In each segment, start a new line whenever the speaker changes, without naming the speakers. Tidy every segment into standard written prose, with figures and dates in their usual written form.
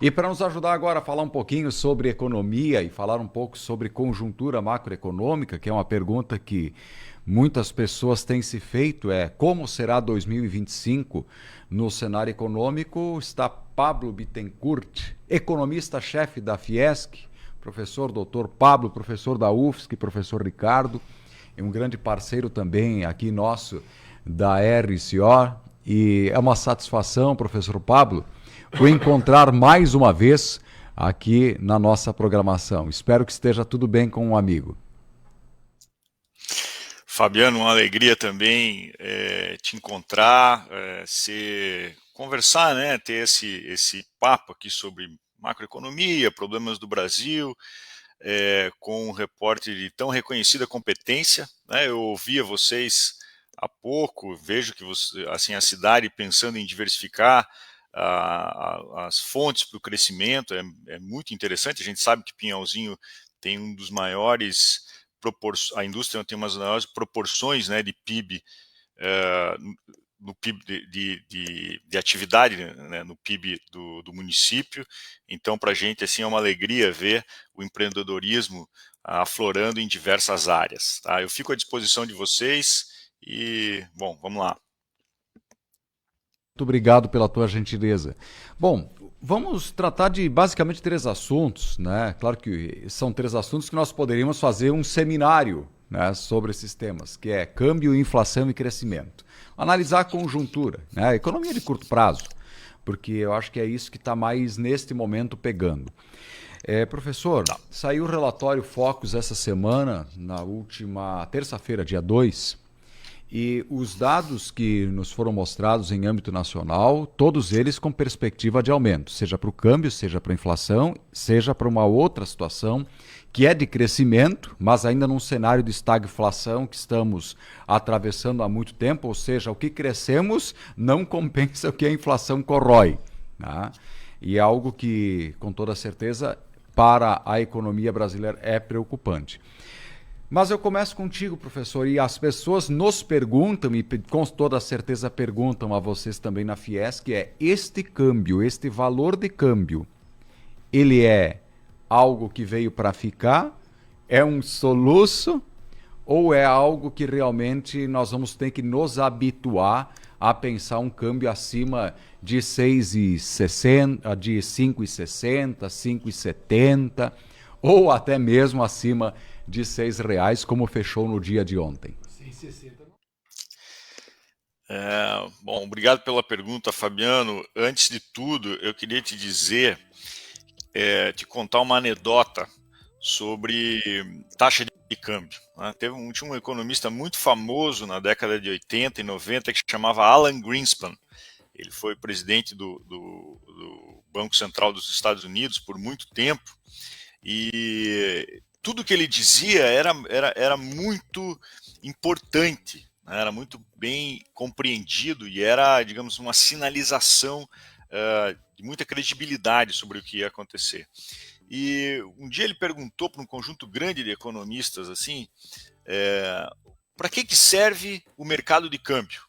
E para nos ajudar agora a falar um pouquinho sobre economia e falar um pouco sobre conjuntura macroeconômica, que é uma pergunta que muitas pessoas têm se feito, é como será 2025 no cenário econômico, está Pablo Bittencourt, economista-chefe da Fiesc, professor doutor Pablo, professor da UFSC, professor Ricardo, e um grande parceiro também aqui nosso da RCO. E é uma satisfação, professor Pablo, o encontrar mais uma vez aqui na nossa programação. Espero que esteja tudo bem com o amigo.
Fabiano, uma alegria também te encontrar, conversar, né, ter esse papo aqui sobre macroeconomia, problemas do Brasil, com um repórter de tão reconhecida competência, né? Eu ouvia vocês há pouco, vejo que você, assim, a cidade pensando em diversificar as fontes para o crescimento é muito interessante. A gente sabe que Pinhalzinho tem um dos maiores a indústria tem umas maiores proporções, né, de PIB, no PIB de atividade, né, no PIB do município. Então, para a gente assim, é uma alegria ver o empreendedorismo aflorando em diversas áreas. Tá? Eu fico à disposição de vocês e, bom, vamos lá.
Muito obrigado pela tua gentileza. Bom, vamos tratar de basicamente três assuntos, né? Claro que são três assuntos que nós poderíamos fazer um seminário, né, sobre esses temas, que é câmbio, inflação e crescimento. Analisar a conjuntura, né, a economia de curto prazo, porque eu acho que é isso que está mais neste momento pegando. Professor,
Tá.
saiu o relatório Focus essa semana, na última terça-feira, dia 2. E os dados que nos foram mostrados em âmbito nacional, todos eles com perspectiva de aumento, seja para o câmbio, seja para a inflação, seja para uma outra situação que é de crescimento, mas ainda num cenário de estagflação que estamos atravessando há muito tempo, ou seja, o que crescemos não compensa o que a inflação corrói. Tá? E é algo que, com toda certeza, para a economia brasileira é preocupante. Mas eu começo contigo, professor, e as pessoas nos perguntam, e com toda certeza perguntam a vocês também na Fiesc, este câmbio, este valor de câmbio, ele é algo que veio para ficar? É um soluço? Ou é algo que realmente nós vamos ter que nos habituar a pensar um câmbio acima de 6,60, de 5,60, 5,70, ou até mesmo acima de R$ 6, como fechou no dia de ontem?
Bom, obrigado pela pergunta, Fabiano. Antes de tudo, eu queria te dizer, te contar uma anedota sobre taxa de câmbio. Né? Tinha um economista muito famoso na década de 80 e 90 que se chamava Alan Greenspan. Ele foi presidente do Banco Central dos Estados Unidos por muito tempo e tudo que ele dizia era muito importante, né? Era muito bem compreendido e era, digamos, uma sinalização de muita credibilidade sobre o que ia acontecer. E um dia ele perguntou para um conjunto grande de economistas assim, para que serve o mercado de câmbio?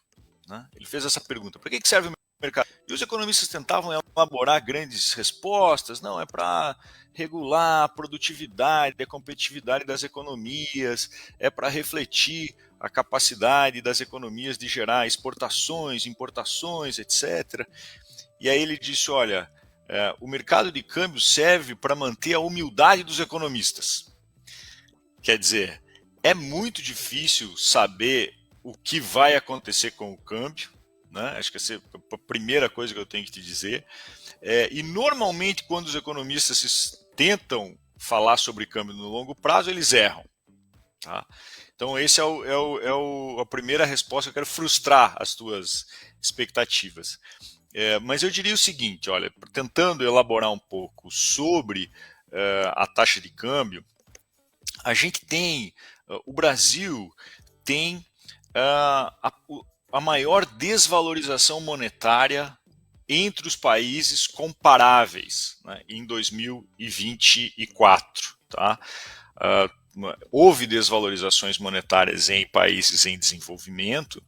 Né? Ele fez essa pergunta: para que serve o mercado? E os economistas tentavam elaborar grandes respostas. Não, é para regular a produtividade, a competitividade das economias, é para refletir a capacidade das economias de gerar exportações, importações, etc. E aí ele disse: olha, o mercado de câmbio serve para manter a humildade dos economistas. Quer dizer, é muito difícil saber o que vai acontecer com o câmbio, né? Acho que essa é a primeira coisa que eu tenho que te dizer. E normalmente, quando os economistas tentam falar sobre câmbio no longo prazo, eles erram. Tá? Então, essa a primeira resposta. Eu quero frustrar as tuas expectativas. Mas eu diria o seguinte: olha, tentando elaborar um pouco sobre a taxa de câmbio, a gente tem, o Brasil tem a maior desvalorização monetária entre os países comparáveis, né, em 2024. Tá? houve desvalorizações monetárias em países em desenvolvimento,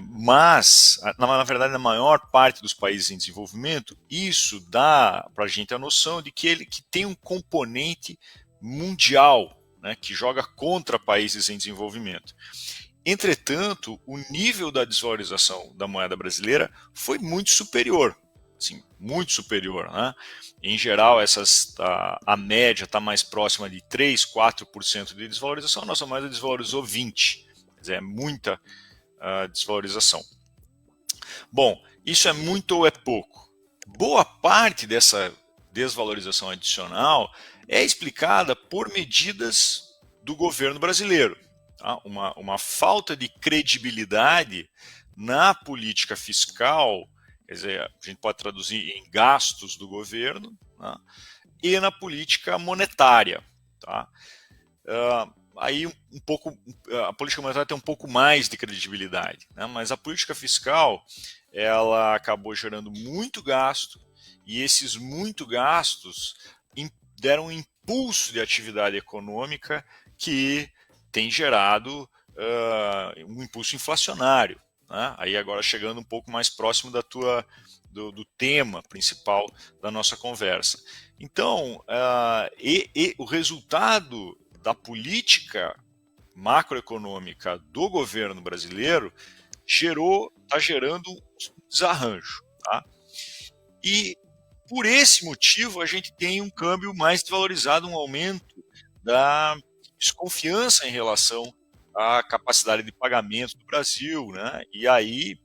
mas, na verdade, na maior parte dos países em desenvolvimento, isso dá para a gente a noção de que tem um componente mundial, né, que joga contra países em desenvolvimento. Entretanto, o nível da desvalorização da moeda brasileira foi muito superior, assim, muito superior, né? Em geral, a média está mais próxima de 3, 4% de desvalorização, a nossa moeda desvalorizou 20%, quer dizer, é muita desvalorização. Bom, isso é muito ou é pouco? Boa parte dessa desvalorização adicional é explicada por medidas do governo brasileiro. Tá? Uma falta de credibilidade na política fiscal, quer dizer, a gente pode traduzir em gastos do governo, tá? E na política monetária. Tá? Aí a política monetária tem um pouco mais de credibilidade, né? Mas a política fiscal ela acabou gerando muito gasto e esses muito gastos deram um impulso de atividade econômica que tem gerado um impulso inflacionário, né? Aí agora chegando um pouco mais próximo do tema principal da nossa conversa. Então, o resultado da política macroeconômica do governo brasileiro está gerando um desarranjo. Tá? E por esse motivo a gente tem um câmbio mais desvalorizado, um aumento da desconfiança em relação à capacidade de pagamento do Brasil, né? E aí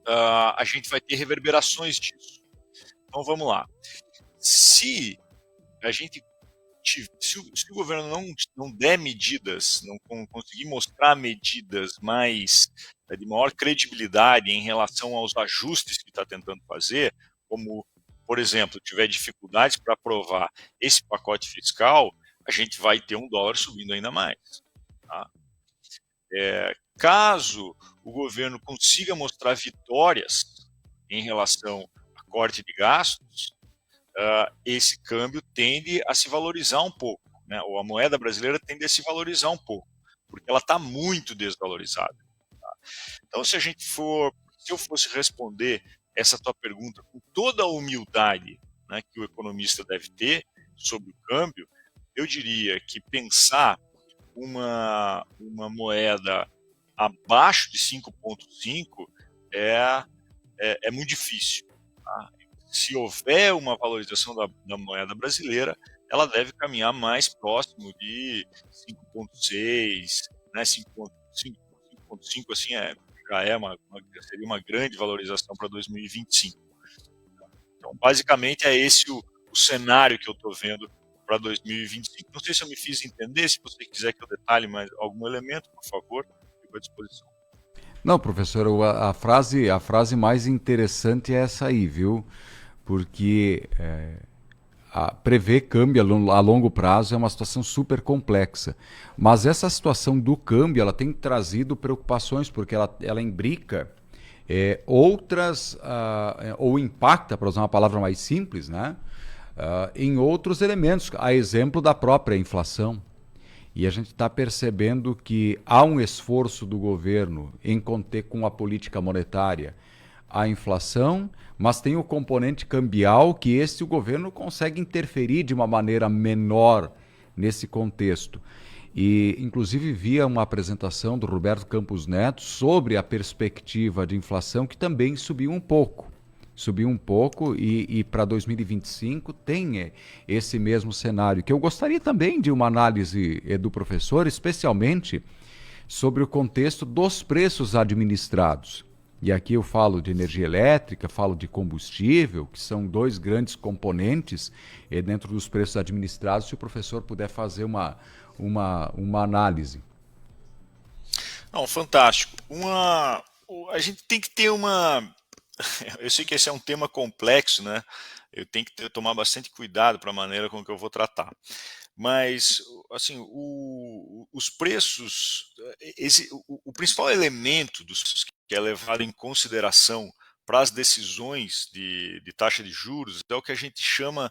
a gente vai ter reverberações disso. Então vamos lá. Se o governo não der medidas, não conseguir mostrar medidas de maior credibilidade em relação aos ajustes que está tentando fazer, como, por exemplo, tiver dificuldades para aprovar esse pacote fiscal, a gente vai ter um dólar subindo ainda mais. Tá? Caso o governo consiga mostrar vitórias em relação a corte de gastos, esse câmbio tende a se valorizar um pouco, né? Ou a moeda brasileira tende a se valorizar um pouco, porque ela está muito desvalorizada. Tá? Então, se eu fosse responder essa tua pergunta com toda a humildade, né, que o economista deve ter sobre o câmbio, eu diria que pensar uma moeda abaixo de 5,5 é muito difícil. Tá? Se houver uma valorização da moeda brasileira, ela deve caminhar mais próximo de 5,6, né, 5,5 assim seria uma grande valorização para 2025. Então, basicamente, é esse o cenário que eu estou vendo para 2025. Não sei se eu me fiz entender, se você quiser que eu detalhe mais algum elemento, por favor, fico à disposição.
Não, professor, a frase mais interessante é essa aí, viu? Porque prever câmbio a longo prazo é uma situação super complexa. Mas essa situação do câmbio ela tem trazido preocupações, porque ela imbrica outras, ou impacta, para usar uma palavra mais simples, né? Em outros elementos, a exemplo da própria inflação. E a gente está percebendo que há um esforço do governo em conter com a política monetária a inflação, mas tem o componente cambial que o governo consegue interferir de uma maneira menor nesse contexto. E, inclusive, via uma apresentação do Roberto Campos Neto sobre a perspectiva de inflação, que também subiu um pouco. Subiu um pouco e para 2025 tem esse mesmo cenário, que eu gostaria também de uma análise do professor, especialmente sobre o contexto dos preços administrados. E aqui eu falo de energia elétrica, falo de combustível, que são dois grandes componentes dentro dos preços administrados, se o professor puder fazer uma análise.
Não, fantástico. A gente tem que ter uma... Eu sei que esse é um tema complexo, né? Eu tenho que tomar bastante cuidado para a maneira com que eu vou tratar. Mas, assim, os preços, o principal elemento dos preços que é levado em consideração para as decisões de taxa de juros é o que a gente chama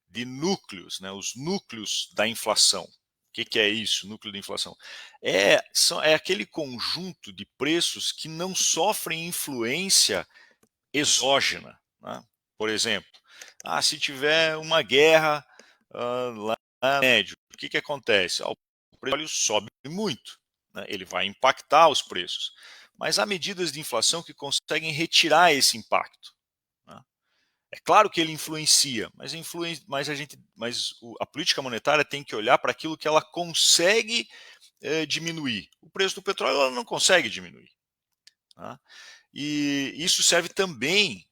de núcleos, né? Os núcleos da inflação. que é isso, núcleo de inflação? É aquele conjunto de preços que não sofrem influência exógena. Né? Por exemplo, se tiver uma guerra lá no médio, o que acontece? O petróleo sobe muito, né? Ele vai impactar os preços. Mas há medidas de inflação que conseguem retirar esse impacto. Né? É claro que ele influencia, mas a política monetária tem que olhar para aquilo que ela consegue diminuir. O preço do petróleo ela não consegue diminuir. Tá? E isso serve também,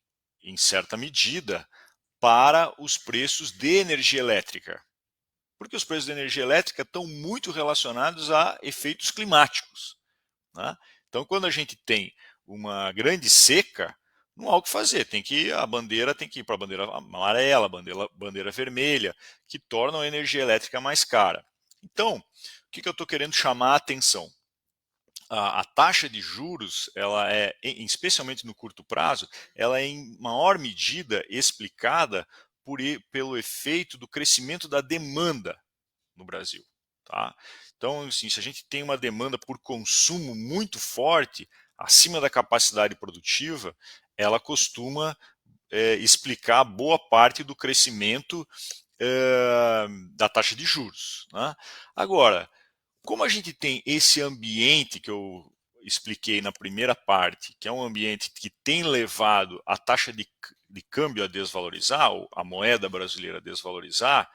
em certa medida, para os preços de energia elétrica. Porque os preços de energia elétrica estão muito relacionados a efeitos climáticos. Né? Então, quando a gente tem uma grande seca, não há o que fazer. A bandeira tem que ir para a bandeira amarela, bandeira vermelha, que tornam a energia elétrica mais cara. Então, o que eu estou querendo chamar a atenção? A taxa de juros, ela especialmente no curto prazo, ela é em maior medida explicada pelo efeito do crescimento da demanda no Brasil. Tá? Então, assim, se a gente tem uma demanda por consumo muito forte, acima da capacidade produtiva, ela costuma explicar boa parte do crescimento da taxa de juros. Né? Agora, como a gente tem esse ambiente que eu expliquei na primeira parte, que é um ambiente que tem levado a taxa de câmbio a desvalorizar, ou a moeda brasileira a desvalorizar,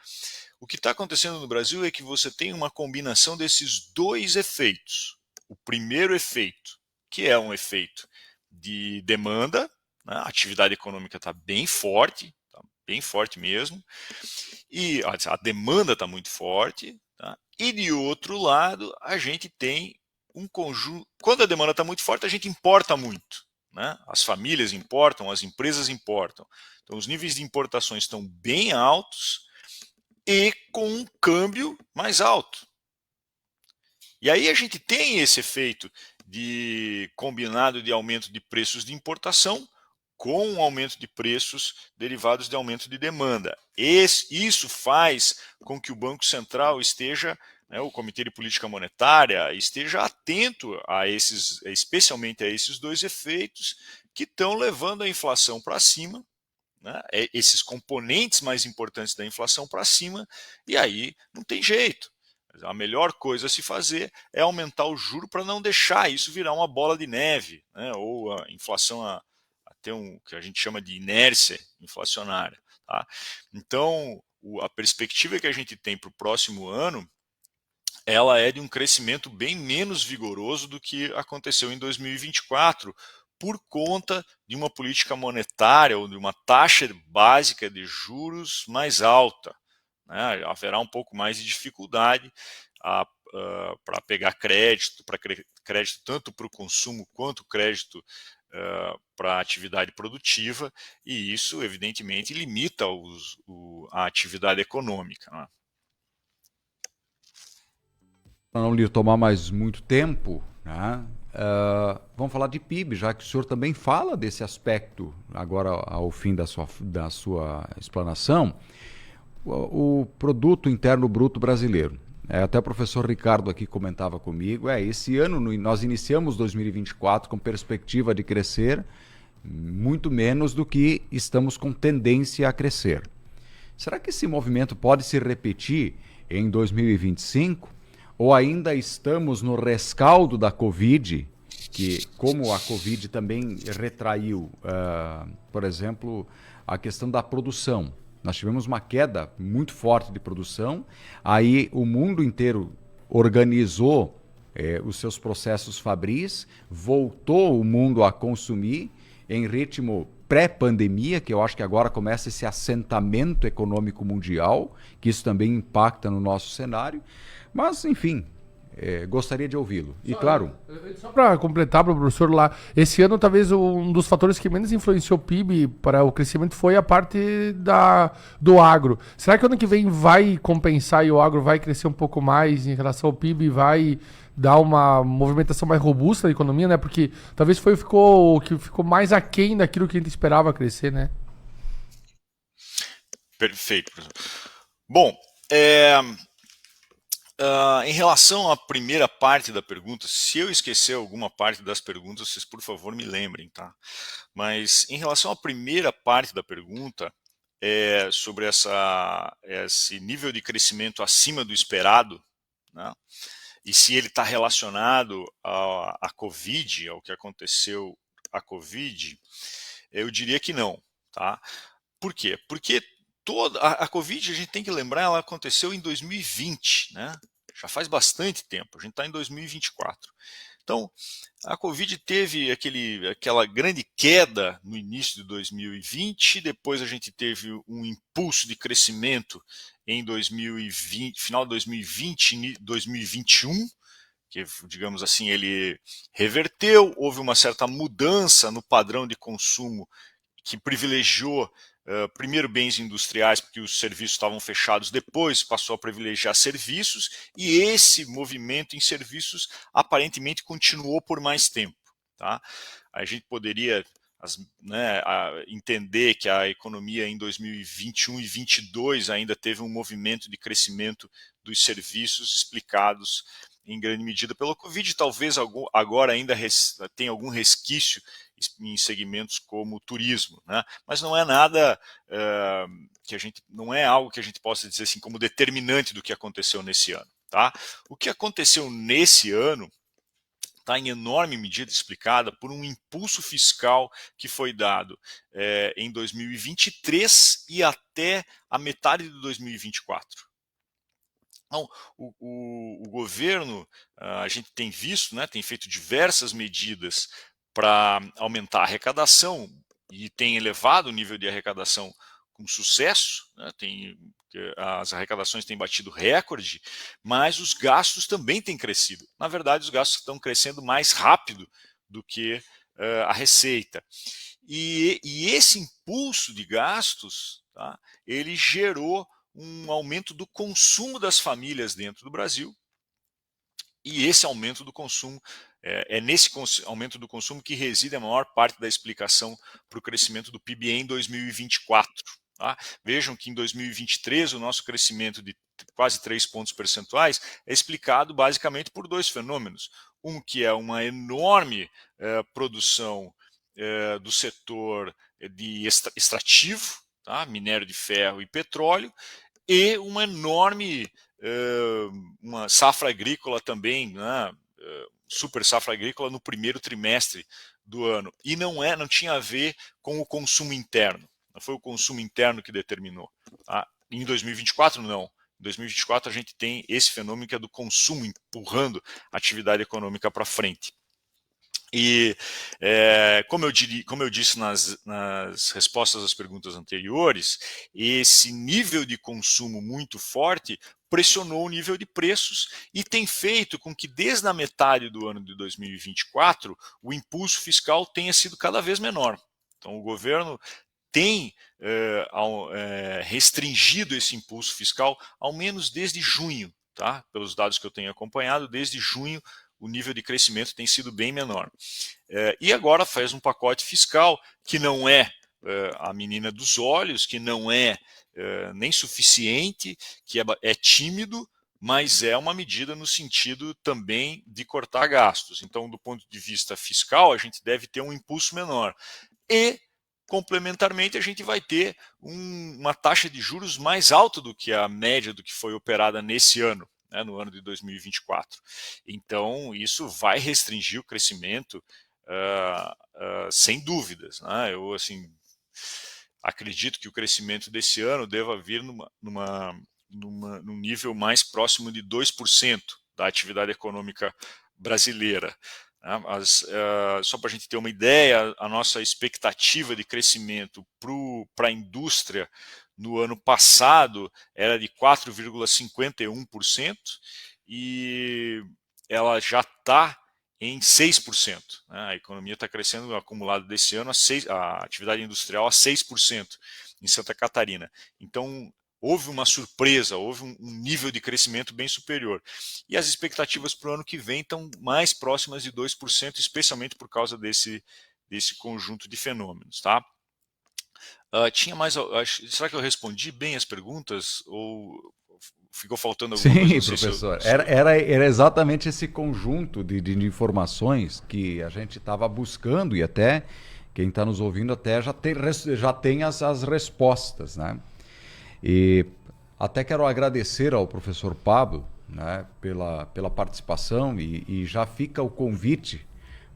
o que está acontecendo no Brasil é que você tem uma combinação desses dois efeitos. O primeiro efeito, que é um efeito de demanda, né? A atividade econômica está bem forte mesmo, e a demanda está muito forte, tá? E de outro lado, a gente tem um conjunto. Quando a demanda está muito forte, a gente importa muito. Né? As famílias importam, as empresas importam. Então, os níveis de importações estão bem altos e com um câmbio mais alto. E aí a gente tem esse efeito de combinado de aumento de preços de importação com um aumento de preços derivados de aumento de demanda. Isso faz com que o Banco Central esteja, o Comitê de Política Monetária, esteja atento especialmente a esses dois efeitos que estão levando a inflação para cima, né? Esses componentes mais importantes da inflação para cima, e aí não tem jeito. A melhor coisa a se fazer é aumentar o juro para não deixar isso virar uma bola de neve, né? Ou a inflação ter que a gente chama de inércia inflacionária. Tá? Então, a perspectiva que a gente tem para o próximo ano, ela é de um crescimento bem menos vigoroso do que aconteceu em 2024, por conta de uma política monetária ou de uma taxa básica de juros mais alta. Né? Haverá um pouco mais de dificuldade para pegar crédito, tanto para o consumo quanto crédito para a atividade produtiva, e isso, evidentemente, limita a atividade econômica. Né?
Para não lhe tomar mais muito tempo, né? Vamos falar de PIB, já que o senhor também fala desse aspecto agora ao fim da sua explanação. O Produto Interno Bruto Brasileiro. Até o professor Ricardo aqui comentava comigo, esse ano nós iniciamos 2024 com perspectiva de crescer muito menos do que estamos com tendência a crescer. Será que esse movimento pode se repetir em 2025? Ou ainda estamos no rescaldo da Covid, que como a Covid também retraiu, por exemplo, a questão da produção. Nós tivemos uma queda muito forte de produção, aí o mundo inteiro organizou os seus processos fabris, voltou o mundo a consumir em ritmo pré-pandemia, que eu acho que agora começa esse assentamento econômico mundial, que isso também impacta no nosso cenário. Mas, enfim, gostaria de ouvi-lo. E claro...
Só para completar para o professor lá, esse ano talvez um dos fatores que menos influenciou o PIB para o crescimento foi a parte do agro. Será que ano que vem vai compensar e o agro vai crescer um pouco mais em relação ao PIB, vai dar uma movimentação mais robusta da economia, né? Porque talvez ficou mais aquém daquilo que a gente esperava crescer, né?
Perfeito, professor. Bom, Em relação à primeira parte da pergunta, se eu esquecer alguma parte das perguntas, vocês por favor me lembrem, tá? Mas em relação à primeira parte da pergunta, sobre esse nível de crescimento acima do esperado, né? E se ele está relacionado à Covid, ao que aconteceu à Covid, eu diria que não, tá? Por quê? Porque toda a Covid, a gente tem que lembrar, ela aconteceu em 2020, né? Já faz bastante tempo, a gente está em 2024. Então, a Covid teve aquela grande queda no início de 2020, depois a gente teve um impulso de crescimento em 2020, final de 2020, 2021, que, digamos assim, ele reverteu, houve uma certa mudança no padrão de consumo que privilegiou primeiro bens industriais, porque os serviços estavam fechados, depois passou a privilegiar serviços, e esse movimento em serviços aparentemente continuou por mais tempo. Tá? A gente poderia entender que a economia em 2021 e 2022 ainda teve um movimento de crescimento dos serviços explicados em grande medida pela Covid, talvez agora ainda tenha algum resquício em segmentos como o turismo, né? Mas não é nada não é algo que a gente possa dizer assim como determinante do que aconteceu nesse ano, tá? O que aconteceu nesse ano está em enorme medida explicada por um impulso fiscal que foi dado em 2023 e até a metade de 2024. Então, o governo, a gente tem visto, né, tem feito diversas medidas para aumentar a arrecadação e tem elevado o nível de arrecadação com sucesso, né, as arrecadações têm batido recorde, mas os gastos também têm crescido. Na verdade, os gastos estão crescendo mais rápido do que a receita. E esse impulso de gastos, tá, ele gerou um aumento do consumo das famílias dentro do Brasil. E esse aumento do consumo, nesse aumento do consumo que reside a maior parte da explicação para o crescimento do PIB em 2024. Tá? Vejam que em 2023 o nosso crescimento de quase 3 pontos percentuais é explicado basicamente por dois fenômenos. Um que é uma enorme produção do setor de extrativo, tá? Minério de ferro e petróleo, e uma enorme uma safra agrícola também, né, super safra agrícola no primeiro trimestre do ano. E não tinha a ver com o consumo interno. Não foi o consumo interno que determinou. Tá? Em 2024, não. Em 2024, a gente tem esse fenômeno que é do consumo empurrando a atividade econômica para frente. E como eu disse nas respostas às perguntas anteriores, esse nível de consumo muito forte pressionou o nível de preços e tem feito com que desde a metade do ano de 2024 o impulso fiscal tenha sido cada vez menor. Então o governo tem restringido esse impulso fiscal ao menos desde junho, tá? Pelos dados que eu tenho acompanhado, desde junho o nível de crescimento tem sido bem menor. E agora faz um pacote fiscal que não é a menina dos olhos, que não é nem suficiente, que é tímido, mas é uma medida no sentido também de cortar gastos. Então, do ponto de vista fiscal, a gente deve ter um impulso menor. E, complementarmente, a gente vai ter uma taxa de juros mais alta do que a média do que foi operada nesse ano, né, no ano de 2024. Então, isso vai restringir o crescimento sem dúvidas. Né? Eu assim, acredito que o crescimento desse ano deva vir num nível mais próximo de 2% da atividade econômica brasileira. Só para a gente ter uma ideia, a nossa expectativa de crescimento para a indústria no ano passado era de 4,51% e ela já está em 6%. Né? A economia está crescendo acumulado desse ano, a atividade industrial a 6% em Santa Catarina. Então, houve uma surpresa, houve um nível de crescimento bem superior. E as expectativas para o ano que vem estão mais próximas de 2%, especialmente por causa desse conjunto de fenômenos. Tá? Tinha mais. Será que eu respondi bem as perguntas? Ou ficou faltando alguma
Sim,
coisa? Não sei se
professor. Era exatamente esse conjunto de informações que a gente estava buscando e até quem está nos ouvindo até já tem as respostas, né? E até quero agradecer ao professor Pablo, né, pela participação e já fica o convite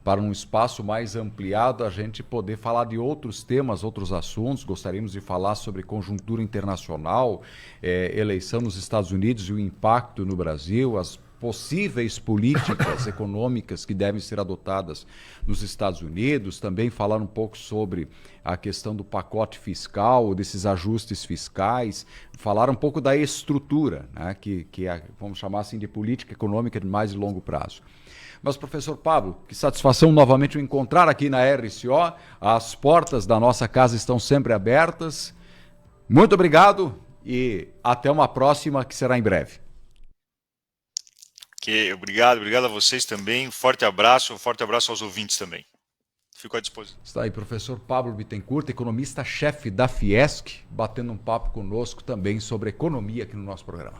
para um espaço mais ampliado, a gente poder falar de outros temas, outros assuntos. Gostaríamos de falar sobre conjuntura internacional, eleição nos Estados Unidos e o impacto no Brasil, as possíveis políticas econômicas que devem ser adotadas nos Estados Unidos, também falar um pouco sobre a questão do pacote fiscal, desses ajustes fiscais, falar um pouco da estrutura, né, que vamos chamar assim de política econômica de mais e longo prazo. Mas, professor Pablo, que satisfação novamente o encontrar aqui na RCO. As portas da nossa casa estão sempre abertas. Muito obrigado e até uma próxima, que será em breve.
Obrigado a vocês também. Um forte abraço aos ouvintes também. Fico à disposição.
Está aí professor Pablo Bittencourt, economista-chefe da Fiesc, batendo um papo conosco também sobre economia aqui no nosso programa.